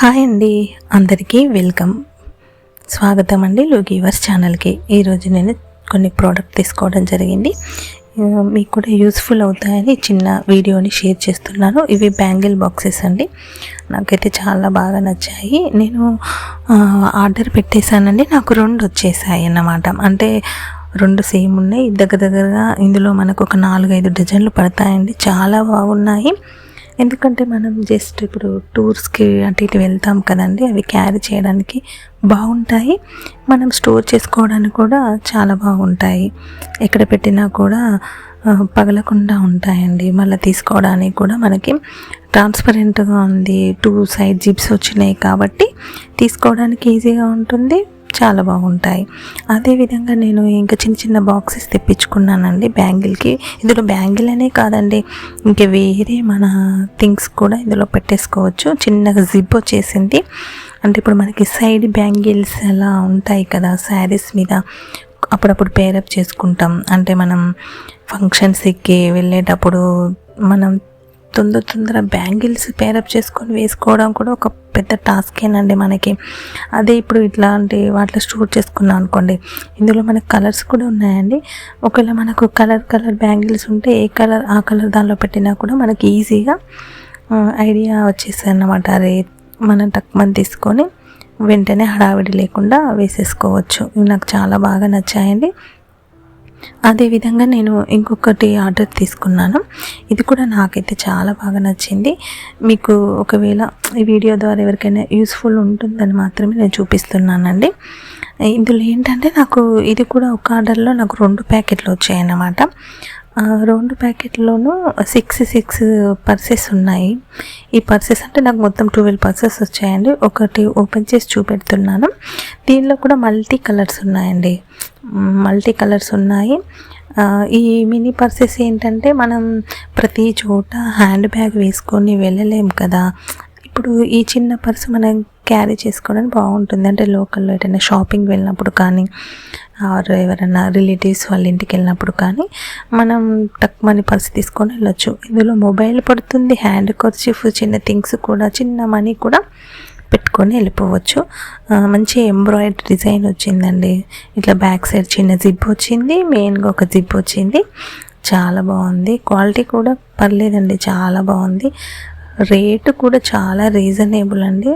Hi అండి, అందరికీ welcome, స్వాగతం అండి లూగీవర్స్ ఛానల్కి. ఈరోజు నేను కొన్ని ప్రోడక్ట్ తీసుకోవడం జరిగింది. మీకు కూడా యూస్ఫుల్ అవుతాయని చిన్న వీడియోని షేర్ చేస్తున్నాను. ఇవి బ్యాంగిల్ బాక్సెస్ అండి. నాకైతే చాలా బాగా నచ్చాయి. నేను ఆర్డర్ పెట్టేశానండి. నాకు 2 వచ్చేసాయి అన్నమాట. అంటే 2 సేమ్ ఉన్నాయి. దగ్గరగా ఇందులో మనకు ఒక 4-5 డజన్లు పడతాయండి. చాలా బాగున్నాయి. ఎందుకంటే మనం జస్ట్ ఇప్పుడు టూర్స్కి అటు ఇటు వెళ్తాం కదండి, అవి క్యారీ చేయడానికి బాగుంటాయి. మనం స్టోర్ చేసుకోవడానికి కూడా చాలా బాగుంటాయి. ఎక్కడ పెట్టినా కూడా పగలకుండా ఉంటాయండి. మళ్ళీ తీసుకోవడానికి కూడా మనకి ట్రాన్స్పరెంట్గా ఉంది. 2 సైడ్ జిప్స్ వచ్చినాయి కాబట్టి తీసుకోవడానికి ఈజీగా ఉంటుంది. చాలా బాగుంటాయి. అదేవిధంగా నేను ఇంకా చిన్న బాక్సెస్ తెప్పించుకున్నానండి బ్యాంగిల్కి. ఇందులో బ్యాంగిల్ అనే కాదండి, ఇంకా వేరే మన థింగ్స్ కూడా ఇందులో పెట్టేసుకోవచ్చు. చిన్నగా జిప్ వచ్చేసింది. అంటే ఇప్పుడు మనకి సైడ్ బ్యాంగిల్స్ అలా ఉంటాయి కదా శారీస్ మీద, అప్పుడప్పుడు పేరప్ చేసుకుంటాం. అంటే మనం ఫంక్షన్స్కి వెళ్ళేటప్పుడు మనం తొందర బ్యాంగిల్స్ పేరప్ చేసుకొని వేసుకోవడం కూడా ఒక పెద్ద టాస్కేనండి మనకి. అదే ఇప్పుడు ఇట్లాంటి వాటిలో స్టోర్ చేసుకున్నాం అనుకోండి, ఇందులో మనకు కలర్స్ కూడా ఉన్నాయండి. ఒకవేళ మనకు కలర్ బ్యాంగిల్స్ ఉంటే ఏ కలర్ ఆ కలర్ దానిలో పెట్టినా కూడా మనకి ఈజీగా ఐడియా వచ్చేస్తుంది అన్నమాట. అరే మనం టక్మని తీసుకొని వెంటనే హడావిడి లేకుండా వేసేసుకోవచ్చు. ఇవి నాకు చాలా బాగా నచ్చాయండి. అదేవిధంగా నేను ఇంకొకటి ఆర్డర్ తీసుకున్నాను. ఇది కూడా నాకైతే చాలా బాగా నచ్చింది. మీకు ఒకవేళ ఈ వీడియో ద్వారా ఎవరికైనా యూస్ఫుల్ ఉంటుందని మాత్రమే నేను చూపిస్తున్నానండి. ఇందులో ఏంటంటే నాకు ఇది కూడా ఒక ఆర్డర్లో నాకు 2 ప్యాకెట్లు వచ్చాయన్నమాట. 2 ప్యాకెట్లోనూ 6 పర్సెస్ ఉన్నాయి. ఈ పర్సెస్ అంటే నాకు మొత్తం 12 పర్సెస్ వచ్చాయండి. ఒకటి ఓపెన్ చేసి చూపెడుతున్నాను. దీనిలో కూడా మల్టీ కలర్స్ ఉన్నాయి. ఈ మినీ పర్సెస్ ఏంటంటే మనం ప్రతి చోట హ్యాండ్ బ్యాగ్ వేసుకొని వెళ్ళలేం కదా. ఇప్పుడు ఈ చిన్న పర్సు మనం క్యారీ చేసుకోవడానికి బాగుంటుంది. అంటే లోకల్లో ఎటైనా షాపింగ్ వెళ్ళినప్పుడు కానీ, ఆర్ ఎవరైనా రిలేటివ్స్ వాళ్ళ ఇంటికి వెళ్ళినప్పుడు కానీ మనం టక్మని పర్సు తీసుకొని వెళ్ళొచ్చు. ఇందులో మొబైల్ పడుతుంది, హ్యాండ్ కర్చీఫ్, చిన్న థింగ్స్ కూడా, చిన్న మనీ కూడా పెట్టుకొని వెళ్ళిపోవచ్చు. మంచి ఎంబ్రాయిడరీ డిజైన్ వచ్చిందండి. ఇట్లా బ్యాక్ సైడ్ చిన్న జిప్ వచ్చింది, మెయిన్గా ఒక జిప్ వచ్చింది. చాలా బాగుంది. క్వాలిటీ కూడా పర్లేదండి, చాలా బాగుంది. రేటు కూడా చాలా రీజనబుల్ అండి.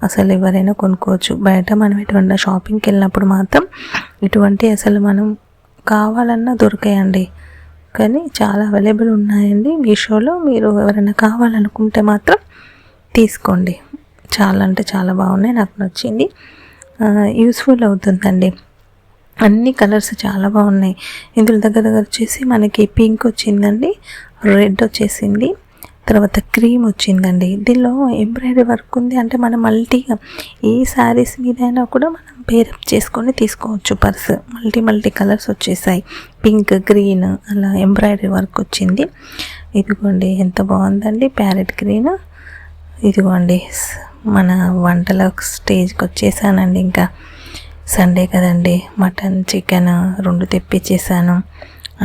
అసలు ఎవరైనా కొనుక్కోవచ్చు. బయట మనం ఎటువంటి షాపింగ్కి వెళ్ళినప్పుడు మాత్రం ఇటువంటి అసలు మనం కావాలన్నా దొరికాయండి. కానీ చాలా అవైలబుల్ ఉన్నాయండి మీషోలో. మీరు ఎవరైనా కావాలనుకుంటే మాత్రం తీసుకోండి. చాలా అంటే చాలా బాగున్నాయి, నాకు నచ్చింది. యూస్ఫుల్ అవుతుందండి. అన్ని కలర్స్ చాలా బాగున్నాయి. ఇందులో దగ్గర వచ్చేసి మనకి పింక్ వచ్చిందండి, రెడ్ వచ్చేసింది, తర్వాత క్రీమ్ వచ్చిందండి. దీనిలో ఎంబ్రాయిడరీ వర్క్ ఉంది. అంటే మనం మల్టీగా ఏ శారీస్ మీద అయినా కూడా మనం పేరప్ చేసుకొని తీసుకోవచ్చు. పర్స్ మల్టీ కలర్స్ వచ్చేసాయి. పింక్, గ్రీన్ అలా ఎంబ్రాయిడరీ వర్క్ వచ్చింది. ఇదిగోండి ఎంత బాగుందండి, ప్యారెట్ గ్రీన్. ఇదిగోండి మన వంటల స్టేజ్కి వచ్చేసానండి. ఇంకా సండే కదండి, మటన్, చికెన్ 2 తెప్పించేసాను.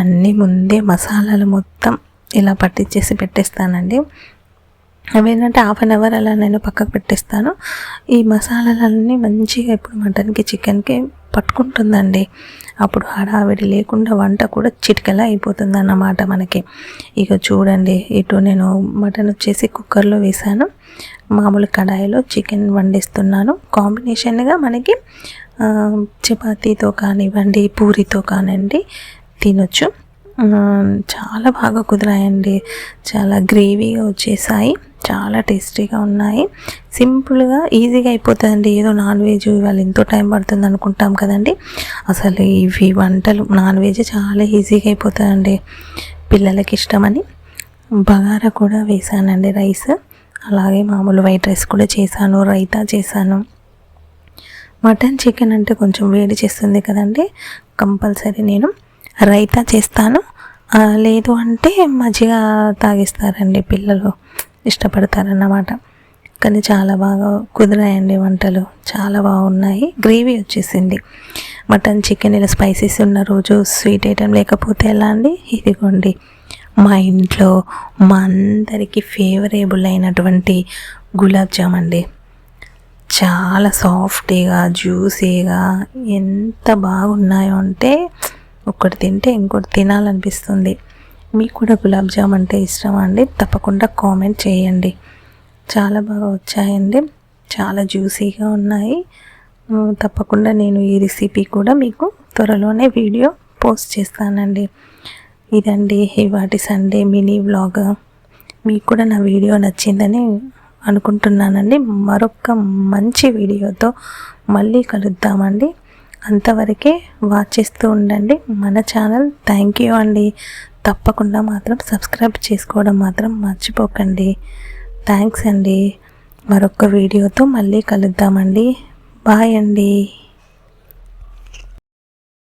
అన్నీ ముందే మసాలాలు మొత్తం ఇలా పట్టించేసి పెట్టేస్తానండి. అవి ఏంటంటే 1/2 అవర్ అలా నేను పక్కకు పెట్టేస్తాను. ఈ మసాలాలన్నీ మంచిగా ఇప్పుడు మటన్కి, చికెన్కి పట్టుకుంటుందండి. అప్పుడు హడావిడి లేకుండా వంట కూడా చిటికెలా అయిపోతుంది అన్నమాట మనకి. ఇక చూడండి, ఇటు నేను మటన్ వచ్చేసి కుక్కర్లో వేసాను, మామూలు కడాయిలో చికెన్ వండిస్తున్నాను. కాంబినేషన్గా మనకి చపాతీతో కానివ్వండి, పూరితో కానివ్వండి తినొచ్చు. చాలా బాగా కుదిరాయండి. చాలా గ్రేవీగా వచ్చేసాయి, చాలా టేస్టీగా ఉన్నాయి. సింపుల్గా ఈజీగా అయిపోతుందండి. ఏదో నాన్ వెజ్ ఇవాళ ఎంతో టైం పడుతుంది అనుకుంటాం కదండి, అసలు ఇవి వంటలు నాన్ వెజ్ చాలా ఈజీగా అయిపోతుందండి. పిల్లలకి ఇష్టమని బగారా కూడా వేసానండి, రైస్. అలాగే మామూలు వైట్ రైస్ కూడా చేశాను, రైతా చేశాను. మటన్, చికెన్ అంటే కొంచెం వేడి చేస్తుంది కదండి, కంపల్సరీ నేను రైతా చేస్తాను. లేదు అంటే మజ్జిగ తాగిస్తారండి పిల్లలు, ఇష్టపడతారన్నమాట. కానీ చాలా బాగా కుదిరాయండి వంటలు, చాలా బాగున్నాయి. గ్రేవీ వచ్చేసింది. మటన్, చికెన్ ఇలా స్పైసెస్ ఉన్న రోజు, స్వీట్ ఐటెం లేకపోతే ఎలా అండి. ఇదిగోండి మా ఇంట్లో మా అందరికీ ఫేవరేబుల్ అయినటువంటి గులాబ్ జామ్ అండి. చాలా సాఫ్టీగా జ్యూసీగా ఎంత బాగున్నాయో అంటే ఒకటి తింటే ఇంకోటి తినాలనిపిస్తుంది. మీకు కూడా గులాబ్ జామ్ అంటే ఇష్టమా అండి? తప్పకుండా కామెంట్ చేయండి. చాలా బాగా వచ్చాయండి, చాలా జ్యూసీగా ఉన్నాయి. తప్పకుండా నేను ఈ రెసిపీ కూడా మీకు త్వరలోనే వీడియో పోస్ట్ చేస్తానండి. ఇదండి ఇవాటి సండే మినీ వ్లాగ్. మీకు కూడా నా వీడియో నచ్చిందని అనుకుంటున్నానండి. మరొక మంచి వీడియోతో మళ్ళీ కలుద్దామండి. అంతవరకే వాచ్ చేస్తూ ఉండండి మన ఛానల్. థ్యాంక్ యూ అండి. తప్పకుండా మాత్రం సబ్స్క్రైబ్ చేసుకోవడం మాత్రం మర్చిపోకండి. థ్యాంక్స్ అండి. మరొక వీడియోతో మళ్ళీ కలుద్దామండి. బాయ్ అండి.